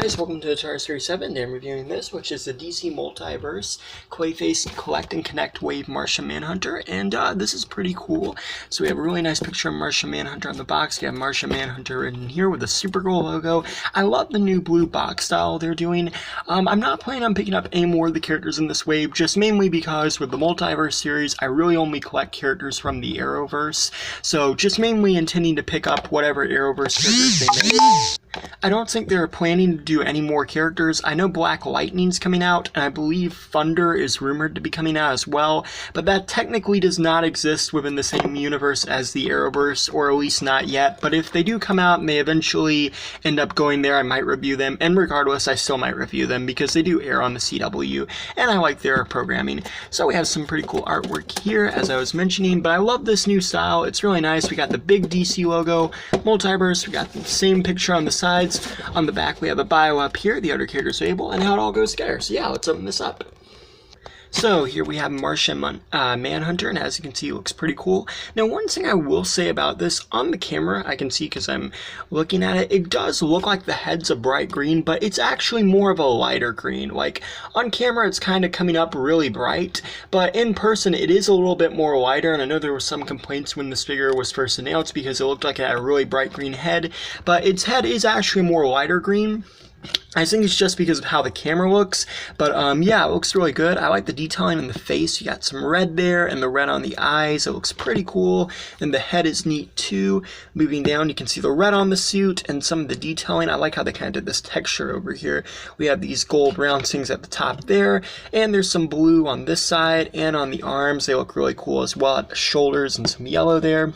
guys, welcome to Atari Series 7. Today I'm reviewing this, which is the DC Multiverse Clayface Collect and Connect Wave Martian Manhunter, and this is pretty cool. So we have a really nice picture of Martian Manhunter on the box. We have Martian Manhunter written here with a Supergirl logo. I love the new blue box style they're doing. I'm not planning on picking up any more of the characters in this wave, just mainly because with the Multiverse series, I really only collect characters from the Arrowverse. So just mainly intending to pick up whatever Arrowverse characters they make. I don't think they're planning to do any more characters. I know Black Lightning's coming out, and I believe Thunder is rumored to be coming out as well, but that technically does not exist within the same universe as the Arrowverse, or at least not yet. But if they do come out and they eventually end up going there, I might review them, and regardless, I still might review them because they do air on the CW, and I like their programming. So we have some pretty cool artwork here, as I was mentioning, but I love this new style. It's really nice. We got the big DC logo, Multiverse, we got the same picture on the sides. On the back, we have a bio up here, the other characters able, and how it all goes together. So yeah, let's open this up. So here we have Martian Manhunter, and as you can see, it looks pretty cool. Now, one thing I will say about this, on the camera, I can see because I'm looking at it, it does look like the head's a bright green, but it's actually more of a lighter green. Like, on camera, it's kind of coming up really bright, but in person, it is a little bit more lighter, and I know there were some complaints when this figure was first announced because it looked like it had a really bright green head, but its head is actually more lighter green. I think it's just because of how the camera looks, but yeah, it looks really good. I like the detailing in the face. You got some red there and the red on the eyes. It looks pretty cool, and the head is neat too. Moving down, you can see the red on the suit and some of the detailing. I like how they kind of did this texture over here. We have these gold round things at the top there, and there's some blue on this side and on the arms. They look really cool as well at the shoulders, and some yellow there.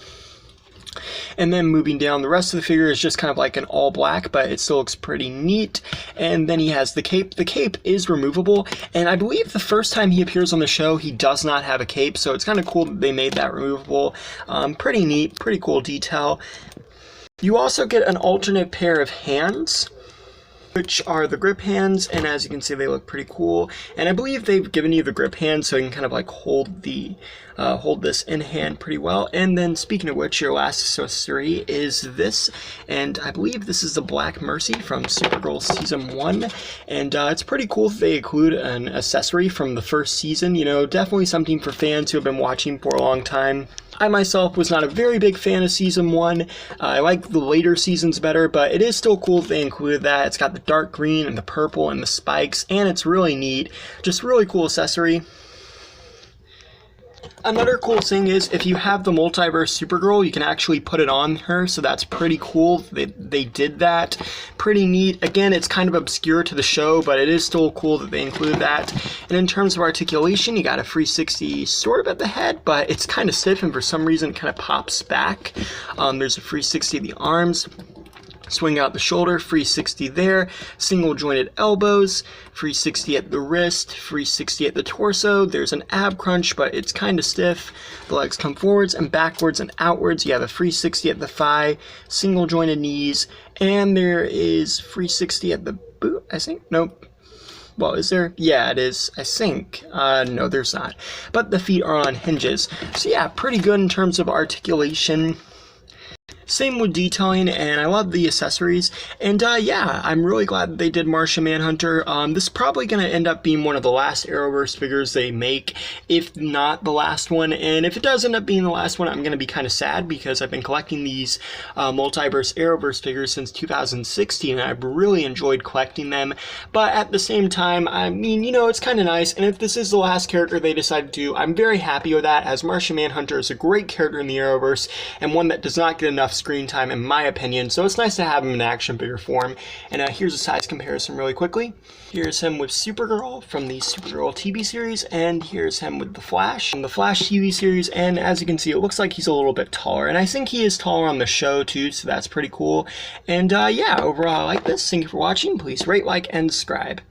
And then moving down, the rest of the figure is just kind of like an all black, but it still looks pretty neat. And then he has the cape. The cape is removable, and I believe the first time he appears on the show, he does not have a cape, so it's kind of cool that they made that removable. Pretty neat, pretty cool detail. You also get an alternate pair of hands, which are the grip hands, and as you can see, they look pretty cool. And I believe they've given you the grip hands so you can kind of like hold this in hand pretty well. And then speaking of which, your last accessory is this, and I believe this is the Black Mercy from Supergirl Season 1, and it's pretty cool that they include an accessory from the first season. You know, definitely something for fans who have been watching for a long time. I myself was not a very big fan of Season 1. I like the later seasons better, but it is still cool that they included that. It's got the dark green and the purple and the spikes, and it's really neat. Just really cool accessory. Another cool thing is, if you have the Multiverse Supergirl, you can actually put it on her, so that's pretty cool. They did that. Pretty neat. Again, it's kind of obscure to the show, but it is still cool that they included that. And in terms of articulation, you got a 360 sort of at the head, but it's kind of stiff, and for some reason it kind of pops back. There's a 360 of the arms. Swing out the shoulder, 360 there, single jointed elbows, 360 at the wrist, 360 at the torso. There's an ab crunch, but it's kind of stiff. The legs come forwards and backwards and outwards. You have a 360 at the thigh, single jointed knees, and there is 360 at the boot, I think. Nope. Well, is there? Yeah, it is, I think. No, there's not. But the feet are on hinges. So yeah, pretty good in terms of articulation. Same with detailing, and I love the accessories, and yeah, I'm really glad that they did Martian Manhunter. This is probably going to end up being one of the last Arrowverse figures they make, if not the last one, and if it does end up being the last one, I'm going to be kind of sad, because I've been collecting these Multiverse Arrowverse figures since 2016, and I've really enjoyed collecting them, but at the same time, I mean, you know, it's kind of nice, and if this is the last character they decide to do, I'm very happy with that, as Martian Manhunter is a great character in the Arrowverse, and one that does not get enough screen time in my opinion, so it's nice to have him in action figure form. And here's a size comparison really quickly. Here's him with Supergirl from the Supergirl TV series, and here's him with the Flash from the Flash TV series, and as you can see, it looks like he's a little bit taller, and I think he is taller on the show too, so that's pretty cool. And yeah, overall I like this. Thank you for watching. Please rate, like, and subscribe.